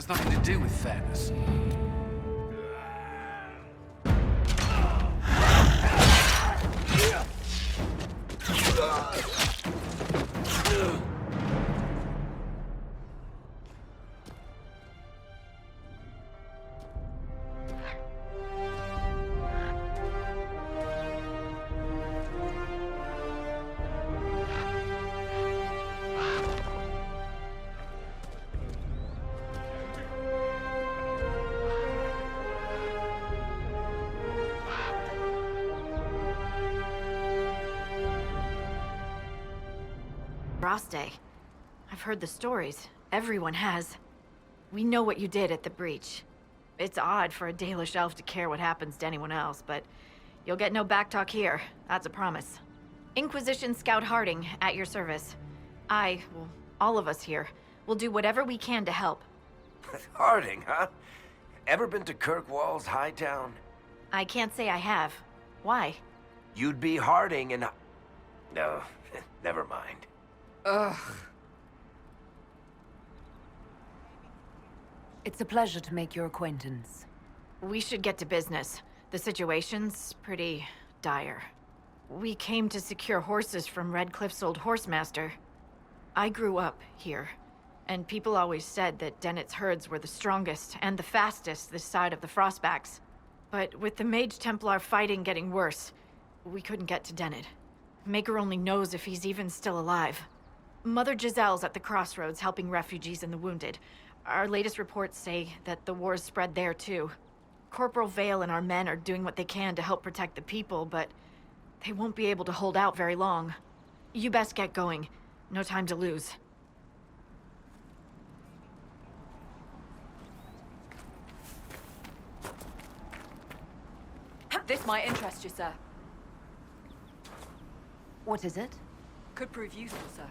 has nothing to do with fairness. Roste. I've heard the stories. Everyone has. We know what you did at the breach. It's odd for a Dalish elf to care what happens to anyone else, but you'll get no backtalk here. That's a promise. Inquisition Scout Harding, at your service. Well, all of us here, will do whatever we can to help. Harding, huh? Ever been to Kirkwall's Hightown? I can't say I have. Why? You'd be Harding and... No, never mind. Ugh. It's a pleasure to make your acquaintance. We should get to business. The situation's pretty dire. We came to secure horses from Redcliffe's old horsemaster. I grew up here, and people always said that Dennett's herds were the strongest and the fastest this side of the Frostbacks. But with the Mage Templar fighting getting worse, we couldn't get to Dennett. Maker only knows if he's even still alive. Mother Giselle's at the crossroads helping refugees and the wounded. Our latest reports say that the war's spread there too. Corporal Vale and our men are doing what they can to help protect the people, but they won't be able to hold out very long. You best get going. No time to lose. This might interest you, sir. What is it? Could prove useful, sir.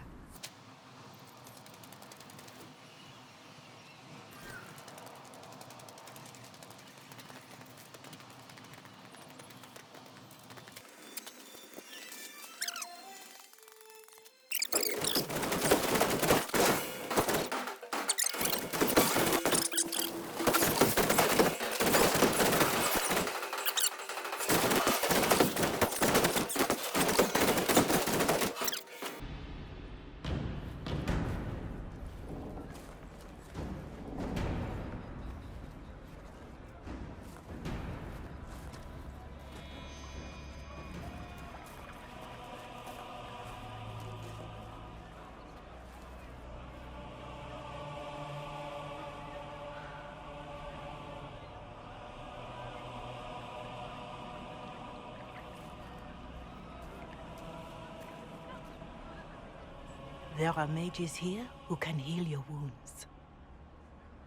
There are mages here who can heal your wounds.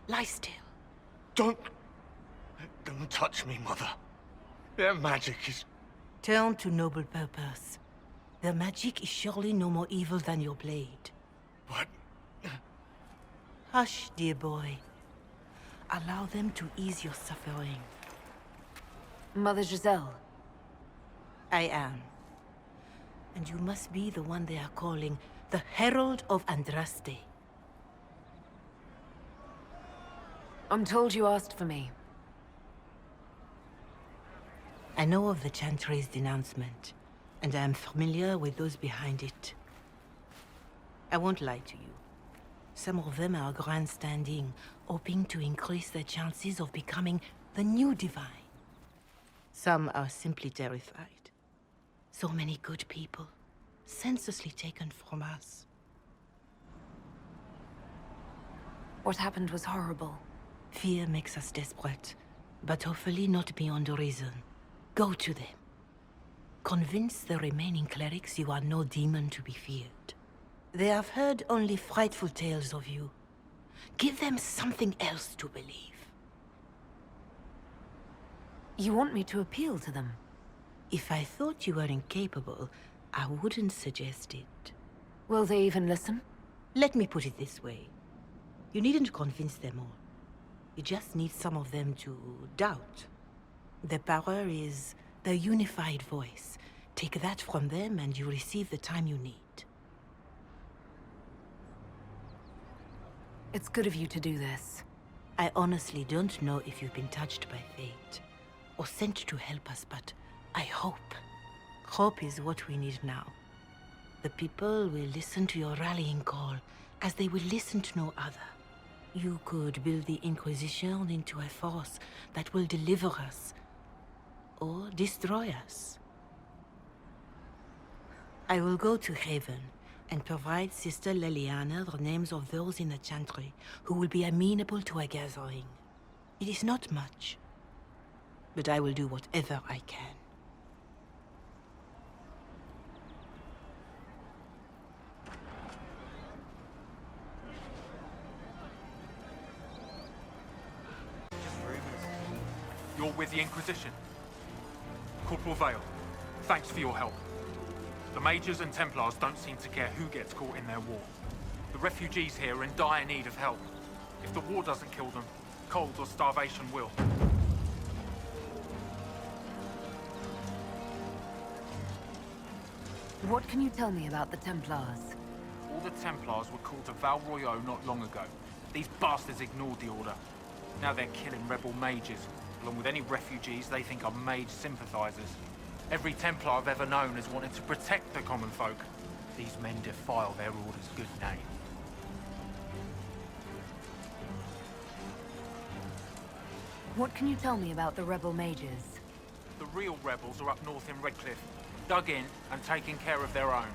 Lie still. Don't touch me, Mother. Their magic is... Turn to noble purpose. Their magic is surely no more evil than your blade. But... Hush, dear boy. Allow them to ease your suffering. Mother Giselle. I am. And you must be the one they are calling the Herald of Andraste. I'm told you asked for me. I know of the Chantry's denouncement, and I am familiar with those behind it. I won't lie to you. Some of them are grandstanding, hoping to increase their chances of becoming the new divine. Some are simply terrified. So many good people, senselessly taken from us. What happened was horrible. Fear makes us desperate, but hopefully not beyond reason. Go to them. Convince the remaining clerics you are no demon to be feared. They have heard only frightful tales of you. Give them something else to believe. You want me to appeal to them? If I thought you were incapable, I wouldn't suggest it. Will they even listen? Let me put it this way. You needn't convince them all. You just need some of them to doubt. Their power is their unified voice. Take that from them and you receive the time you need. It's good of you to do this. I honestly don't know if you've been touched by fate, or sent to help us, but I hope. Hope is what we need now. The people will listen to your rallying call, as they will listen to no other. You could build the Inquisition into a force that will deliver us, or destroy us. I will go to Haven and provide Sister Leliana the names of those in the Chantry who will be amenable to a gathering. It is not much, but I will do whatever I can. You're with the Inquisition. Corporal Vale, thanks for your help. The Majors and Templars don't seem to care who gets caught in their war. The refugees here are in dire need of help. If the war doesn't kill them, cold or starvation will. What can you tell me about the Templars? All the Templars were called to Val Royeaux not long ago. These bastards ignored the order. Now they're killing rebel mages, along with any refugees they think are mage sympathizers. Every Templar I've ever known has wanted to protect the common folk. These men defile their order's good name. What can you tell me about the rebel mages? The real rebels are up north in Redcliffe, dug in and taking care of their own.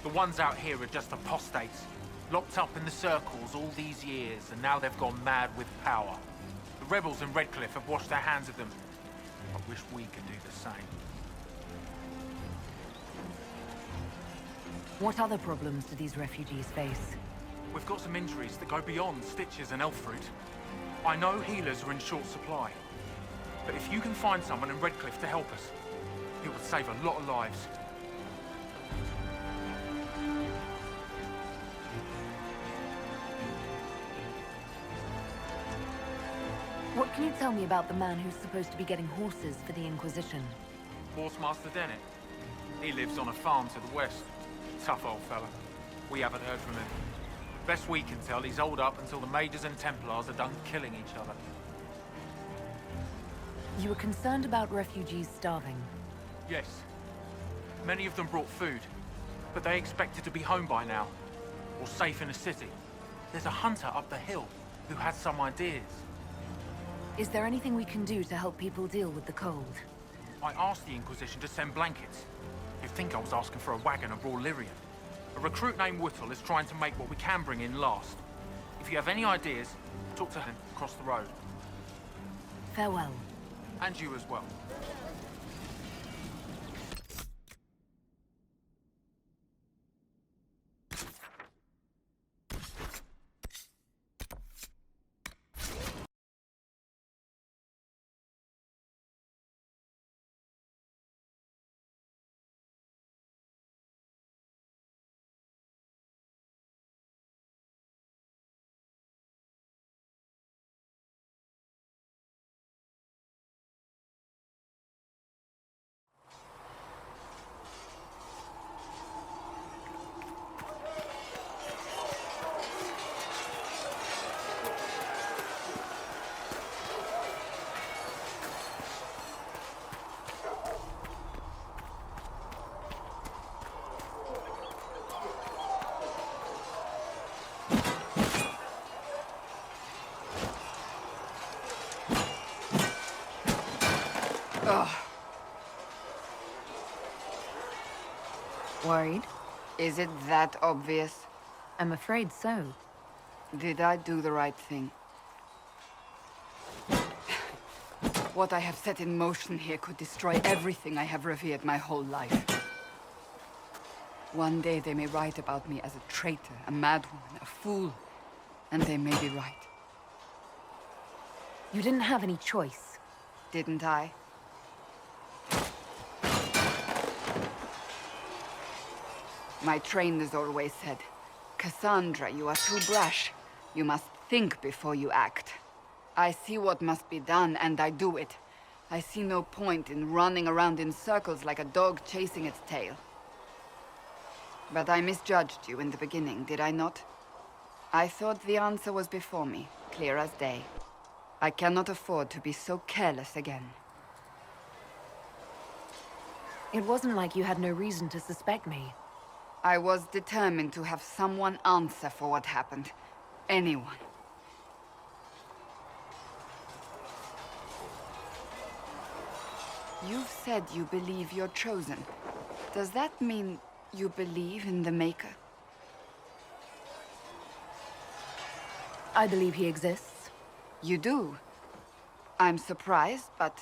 The ones out here are just apostates, locked up in the circles all these years, and now they've gone mad with power. The rebels in Redcliffe have washed their hands of them. I wish we could do the same. What other problems do these refugees face? We've got some injuries that go beyond stitches and elf fruit. I know healers are in short supply, but if you can find someone in Redcliffe to help us, it would save a lot of lives. What can you tell me about the man who's supposed to be getting horses for the Inquisition? Horsemaster Dennett. He lives on a farm to the west. Tough old fella. We haven't heard from him. Best we can tell, he's holed up until the Majors and Templars are done killing each other. You were concerned about refugees starving. Yes. Many of them brought food, but they expected to be home by now, or safe in a city. There's a hunter up the hill who has some ideas. Is there anything we can do to help people deal with the cold? I asked the Inquisition to send blankets. You'd think I was asking for a wagon of raw Lyrian. A recruit named Whittle is trying to make what we can bring in last. If you have any ideas, talk to him across the road. Farewell. And you as well. Worried? Is it that obvious? I'm afraid so. Did I do the right thing? What I have set in motion here could destroy everything I have revered my whole life. One day they may write about me as a traitor, a madwoman, a fool. And they may be right. You didn't have any choice. Didn't I? My trainers always said, Cassandra, you are too brash. You must think before you act. I see what must be done, and I do it. I see no point in running around in circles like a dog chasing its tail. But I misjudged you in the beginning, did I not? I thought the answer was before me, clear as day. I cannot afford to be so careless again. It wasn't like you had no reason to suspect me. I was determined to have someone answer for what happened. Anyone. You've said you believe you're chosen. Does that mean you believe in the Maker? I believe he exists. You do? I'm surprised, but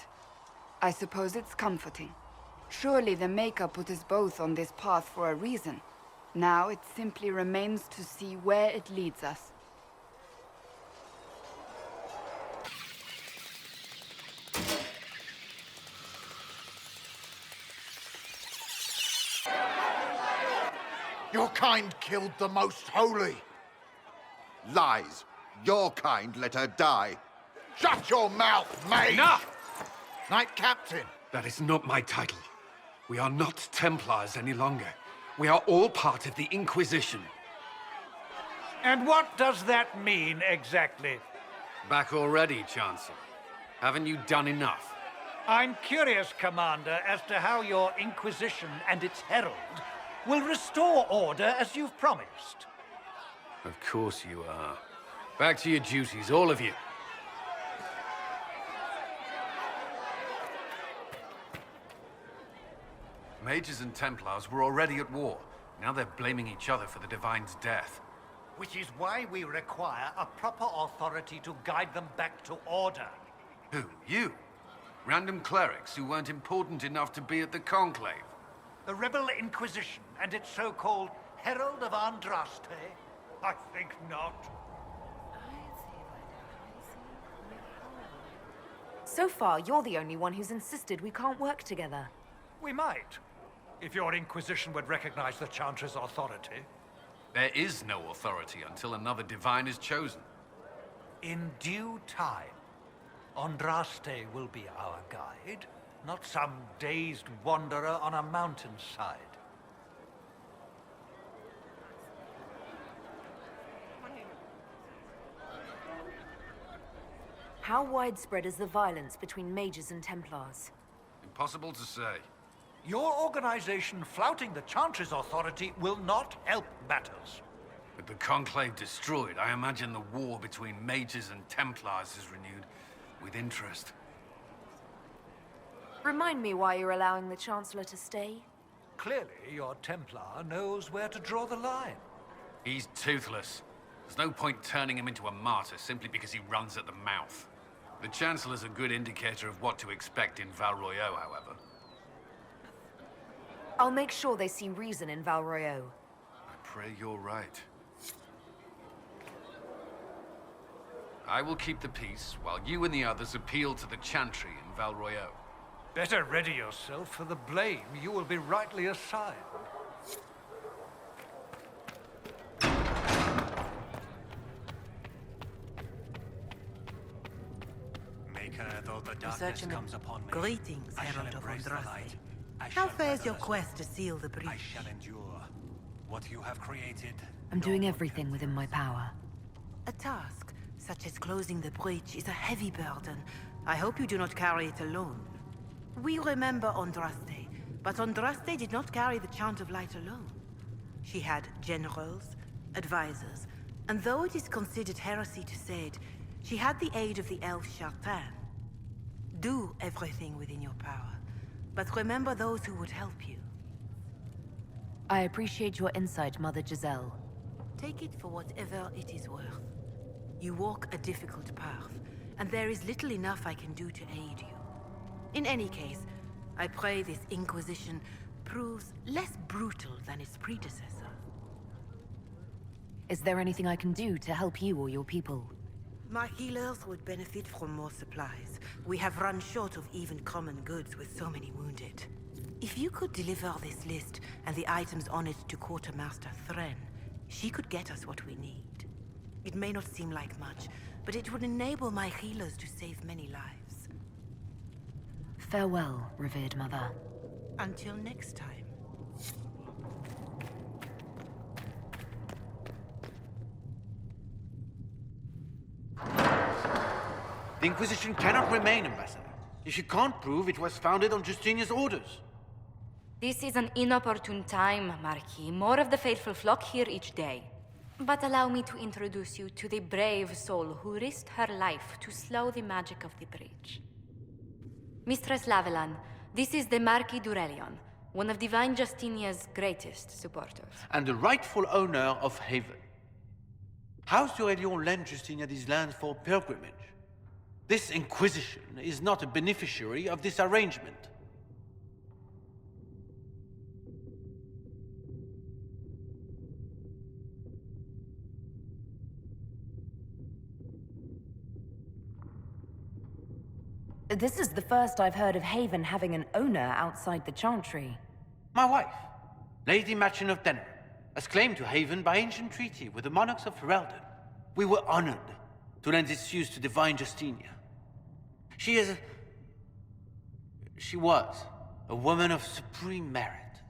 I suppose it's comforting. Surely the Maker put us both on this path for a reason. Now it simply remains to see where it leads us. Your kind killed the most holy. Lies. Your kind let her die. Shut your mouth, mate! Enough! Knight Captain. That is not my title. We are not Templars any longer. We are all part of the Inquisition. And what does that mean, exactly? Back already, Chancellor. Haven't you done enough? I'm curious, Commander, as to how your Inquisition and its herald will restore order as you've promised. Of course you are. Back to your duties, all of you. Mages and Templars were already at war. Now they're blaming each other for the Divine's death. Which is why we require a proper authority to guide them back to order. Who? You? Random clerics who weren't important enough to be at the Conclave? The Rebel Inquisition and its so-called Herald of Andraste? I think not. So far, you're the only one who's insisted we can't work together. We might, if your Inquisition would recognize the Chancellor's authority. There is no authority until another Divine is chosen. In due time, Andraste will be our guide, not some dazed wanderer on a mountainside. How widespread is the violence between mages and Templars? Impossible to say. Your organization flouting the Chancellor's authority will not help matters. With the Conclave destroyed, I imagine the war between mages and Templars is renewed with interest. Remind me why you're allowing the Chancellor to stay? Clearly, your Templar knows where to draw the line. He's toothless. There's no point turning him into a martyr simply because he runs at the mouth. The Chancellor's a good indicator of what to expect in Val Royeaux, however. I'll make sure they see reason in Val Royeaux. I pray you're right. I will keep the peace while you and the others appeal to the Chantry in Val Royeaux. Better ready yourself for the blame you will be rightly assigned. Maker, though the darkness Researching comes upon me, Greetings, I shall Herald of embrace the Andraste. light. I How shall fares your weather the quest to storms. seal the breach? I shall endure. What you have created, I'm no doing one everything can within my power. A task such as closing the breach is a heavy burden. I hope you do not carry it alone. We remember Andraste, but Andraste did not carry the Chant of Light alone. She had generals, advisors, and though it is considered heresy to say it, she had the aid of the elf Chartan. Do everything within your power, but remember those who would help you. I appreciate your insight, Mother Giselle. Take it for whatever it is worth. You walk a difficult path, and there is little enough I can do to aid you. In any case, I pray this Inquisition proves less brutal than its predecessor. Is there anything I can do to help you or your people? My healers would benefit from more supplies. We have run short of even common goods with so many wounded. If you could deliver this list and the items on it to Quartermaster Thren, she could get us what we need. It may not seem like much, but it would enable my healers to save many lives. Farewell, revered mother. Until next time. The Inquisition cannot remain, Ambassador, if you can't prove it was founded on Justinia's orders. This is an inopportune time, Marquis. More of the faithful flock here each day. But allow me to introduce you to the brave soul who risked her life to slow the magic of the breach. Mistress Lavelan, this is the Marquis d'Aurelion, one of Divine Justinia's greatest supporters. And the rightful owner of Haven. House d'Aurelion lent Justinia these lands for pilgrimage. This Inquisition is not a beneficiary of this arrangement. This is the first I've heard of Haven having an owner outside the Chantry. My wife, Lady Machin of Denner, has claimed to Haven by ancient treaty with the monarchs of Ferelden. We were honored to lend its use to Divine Justinia. She was a woman of supreme merit.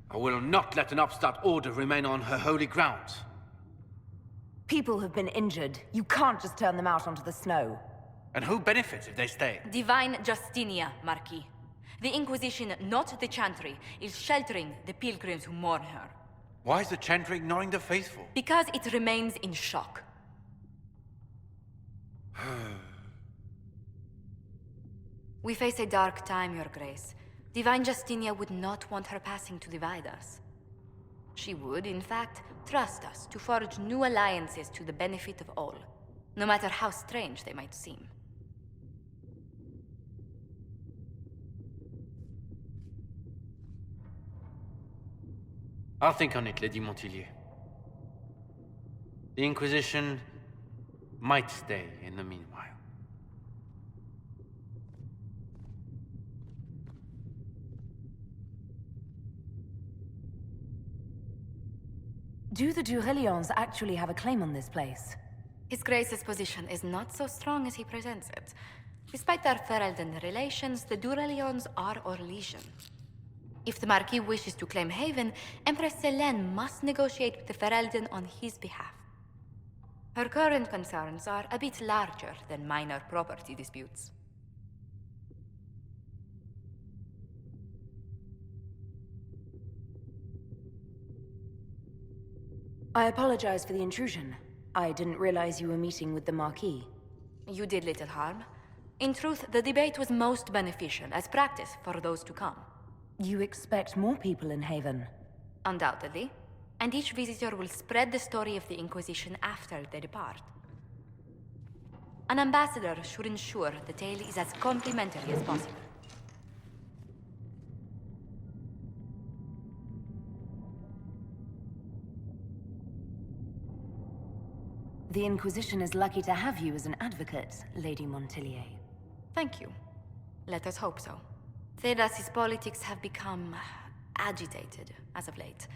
I will not let an upstart order remain on her holy grounds. People have been injured. You can't just turn them out onto the snow. And who benefits if they stay? Divine Justinia, Marquis. The Inquisition, not the Chantry, is sheltering the pilgrims who mourn her. Why is the Chantry ignoring the faithful? Because it remains in shock. We face a dark time, Your Grace. Divine Justinia would not want her passing to divide us. She would, in fact, trust us to forge new alliances to the benefit of all, no matter how strange they might seem. I'll think on it, Lady Montilyet. The Inquisition might stay in the meanwhile. Do the Durelions actually have a claim on this place? His Grace's position is not so strong as he presents it. Despite their Ferelden relations, the Durelions are Orlesian. If the Marquis wishes to claim Haven, Empress Selene must negotiate with the Ferelden on his behalf. Her current concerns are a bit larger than minor property disputes. I apologize for the intrusion. I didn't realize you were meeting with the Marquis. You did little harm. In truth, the debate was most beneficial as practice for those to come. You expect more people in Haven? Undoubtedly. And each visitor will spread the story of the Inquisition after they depart. An ambassador should ensure the tale is as complimentary as possible. The Inquisition is lucky to have you as an advocate, Lady Montilyet. Thank you. Let us hope so. Thedas's politics have become agitated as of late.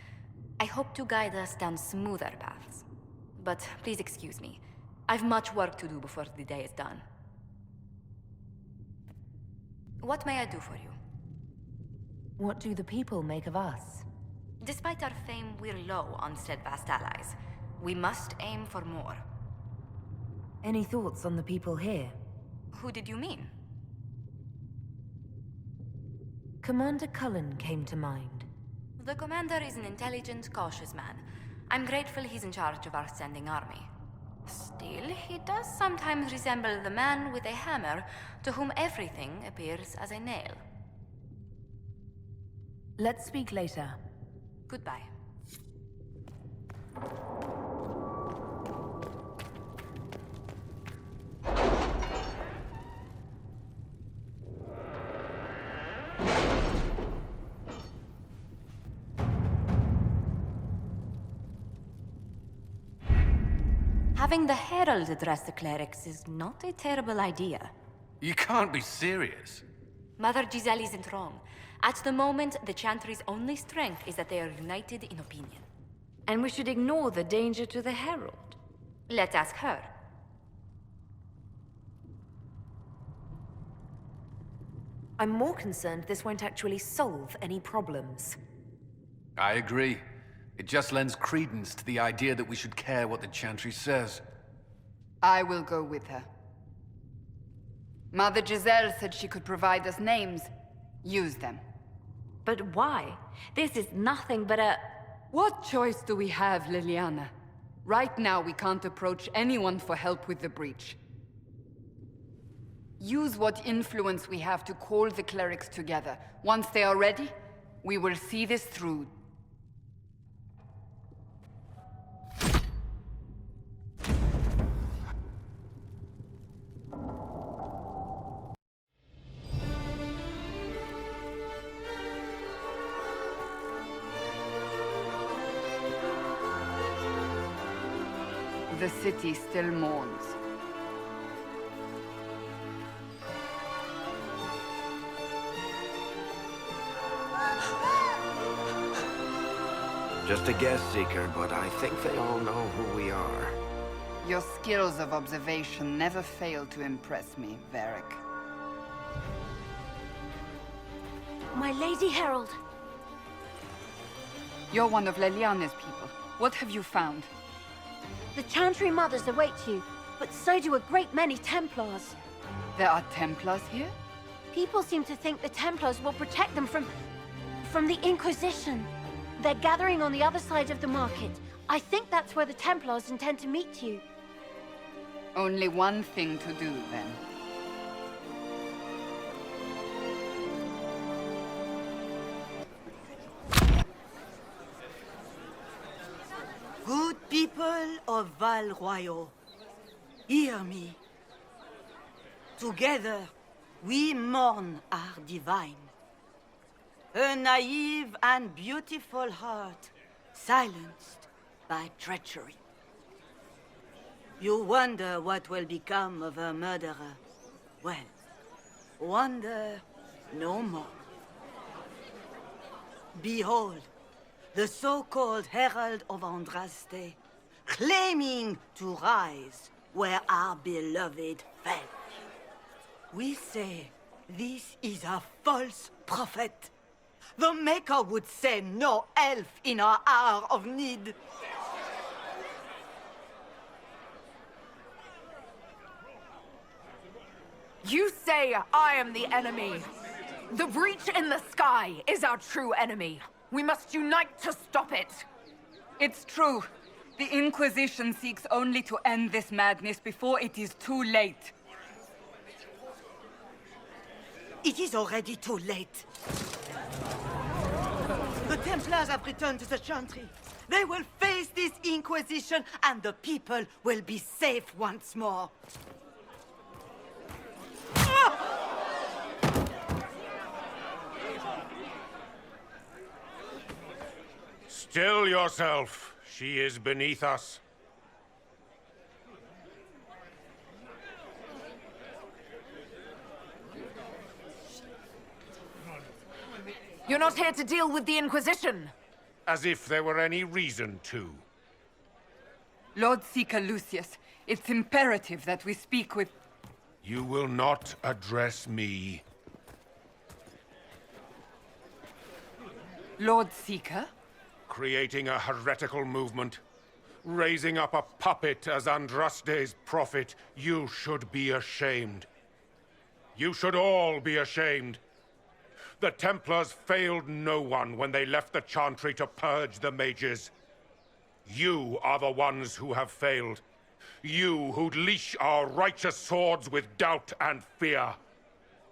I hope to guide us down smoother paths. But please excuse me. I've much work to do before the day is done. What may I do for you? What do the people make of us? Despite our fame, we're low on steadfast allies. We must aim for more. Any thoughts on the people here? Who did you mean? Commander Cullen came to mind. The commander is an intelligent, cautious man. I'm grateful he's in charge of our standing army. Still, he does sometimes resemble the man with a hammer to whom everything appears as a nail. Let's speak later. Goodbye. Having the Herald address the clerics is not a terrible idea. You can't be serious. Mother Giselle isn't wrong. At the moment, the Chantry's only strength is that they are united in opinion. And we should ignore the danger to the Herald. Let's ask her. I'm more concerned this won't actually solve any problems. I agree. It just lends credence to the idea that we should care what the Chantry says. I will go with her. Mother Giselle said she could provide us names. Use them. But why? This is nothing but a... What choice do we have, Liliana? Right now, we can't approach anyone for help with the breach. Use what influence we have to call the clerics together. Once they are ready, we will see this through. The city still mourns. Just a guess, Seeker, but I think they all know who we are. Your skills of observation never fail to impress me, Varric. My Lady Herald. You're one of Leliane's people. What have you found? The Chantry Mothers await you, but so do a great many Templars. There are Templars here? People seem to think the Templars will protect them from the Inquisition. They're gathering on the other side of the market. I think that's where the Templars intend to meet you. Only one thing to do, then. Good people of Val Royal, hear me. Together, we mourn our divine. A naive and beautiful heart, silenced by treachery. You wonder what will become of a murderer. Well, wonder no more. Behold, the so-called Herald of Andraste, claiming to rise where our beloved fell. We say this is a false prophet. The Maker would send no elf in our hour of need. You say I am the enemy. The breach in the sky is our true enemy. We must unite to stop it. It's true. The Inquisition seeks only to end this madness before it is too late. It is already too late. The Templars have returned to the Chantry. They will face this Inquisition, and the people will be safe once more. Still yourself. She is beneath us. You're not here to deal with the Inquisition. As if there were any reason to. Lord Seeker Lucius, it's imperative that we speak with... You will not address me. Lord Seeker? Creating a heretical movement. Raising up a puppet as Andraste's prophet. You should be ashamed. You should all be ashamed. The Templars failed no one when they left the Chantry to purge the mages. You are the ones who have failed. You who'd leash our righteous swords with doubt and fear.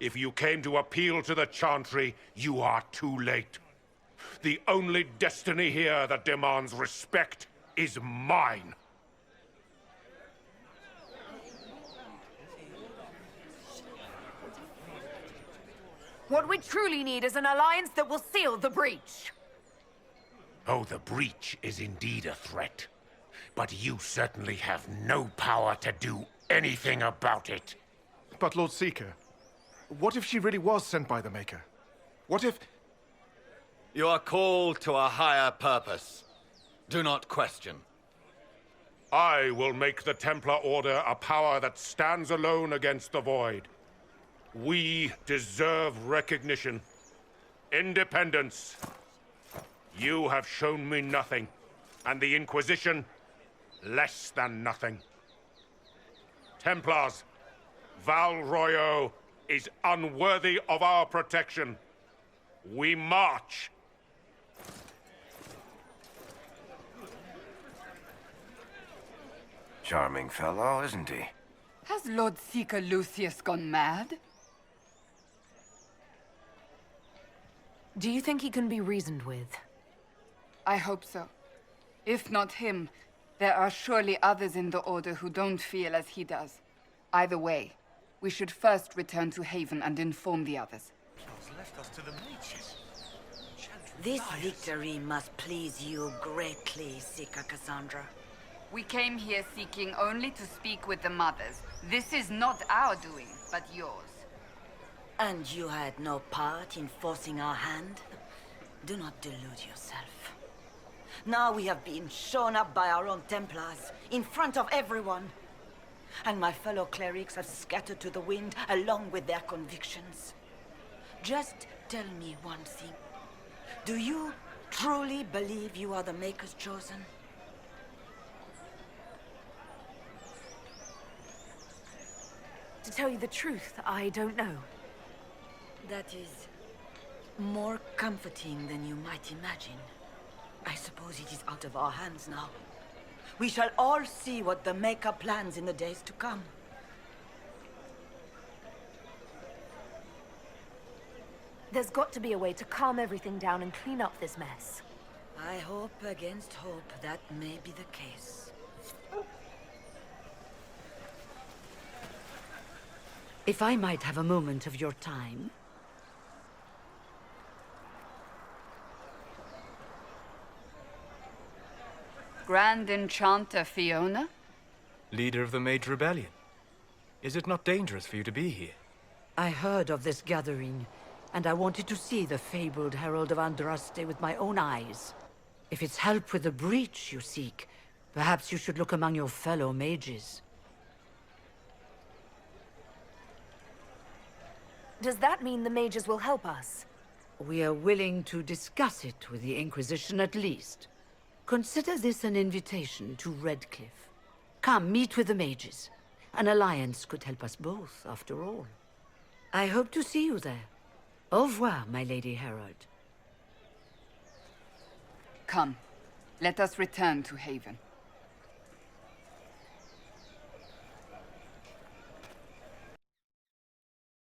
If you came to appeal to the Chantry, you are too late. The only destiny here that demands respect is mine. What we truly need is an alliance that will seal the breach. Oh, the breach is indeed a threat. But you certainly have no power to do anything about it. But Lord Seeker, what if she really was sent by the Maker? What if... You are called to a higher purpose. Do not question. I will make the Templar Order a power that stands alone against the Void. We deserve recognition. Independence. You have shown me nothing, and the Inquisition, less than nothing. Templars, Val Royo is unworthy of our protection. We march. Charming fellow, isn't he? Has Lord Seeker Lucius gone mad? Do you think he can be reasoned with? I hope so. If not him, there are surely others in the Order who don't feel as he does. Either way, we should first return to Haven and inform the others. Left us to the mages. This victory must please you greatly, Seeker Cassandra. We came here seeking only to speak with the mothers. This is not our doing, but yours. And you had no part in forcing our hand? Do not delude yourself. Now we have been shown up by our own Templars, in front of everyone. And my fellow clerics have scattered to the wind along with their convictions. Just tell me one thing. Do you truly believe you are the Maker's chosen? To tell you the truth, I don't know. That is more comforting than you might imagine. I suppose it is out of our hands now. We shall all see what the Maker plans in the days to come. There's got to be a way to calm everything down and clean up this mess. I hope against hope that may be the case. If I might have a moment of your time. Grand Enchanter Fiona? Leader of the Mage Rebellion. Is it not dangerous for you to be here? I heard of this gathering, and I wanted to see the fabled Herald of Andraste with my own eyes. If it's help with the breach you seek, perhaps you should look among your fellow mages. Does that mean the mages will help us? We are willing to discuss it with the Inquisition at least. Consider this an invitation to Redcliffe. Come, meet with the mages. An alliance could help us both, after all. I hope to see you there. Au revoir, my Lady Herald. Come, let us return to Haven.